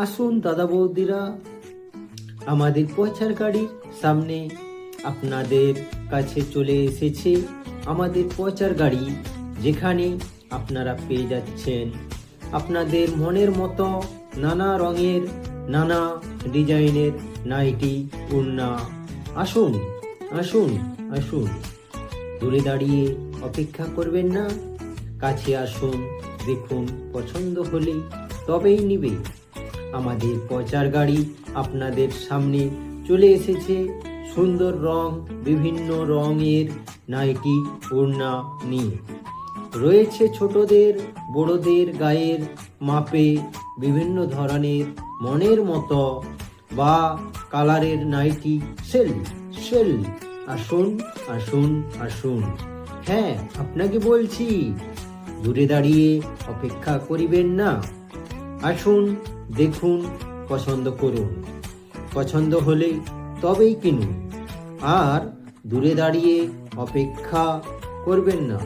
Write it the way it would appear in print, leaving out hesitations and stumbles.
আসুন দাদা বৌদিরা, আমাদের পৌঁছার গাড়ির সামনে আপনাদের কাছে চলে এসেছে আমাদের পৌঁছার গাড়ি, যেখানে আপনারা পেয়ে যাচ্ছেন আপনাদের মনের মতো নানা রঙের নানা ডিজাইনের নাইটি, ওড়না। আসুন আসুন আসুন, দূরে দাঁড়িয়ে অপেক্ষা করবেন না, কাছে আসুন, দেখুন, পছন্দ হলে তবেই নিবে। আমাদের পৌঁছার গাড়ি আপনাদের সামনে চলে এসেছে সুন্দর রং, বিভিন্ন রঙের নাইটি, ওড়না নিয়ে। রয়েছে ছোটদের বড়দের গায়ের মাপে বিভিন্ন ধরনের মনের মতো বা কালারের নাইটি, সেল সেল। আসুন আসুন আসুন, হ্যাঁ আপনাকে বলছি, দূরে দাঁড়িয়ে অপেক্ষা করিবেন না, আসুন, দেখুন, পছন্দ করুন, পছন্দ হলে তবেই কিনুন, আর দূরে দাঁড়িয়ে অপেক্ষা করবেন না।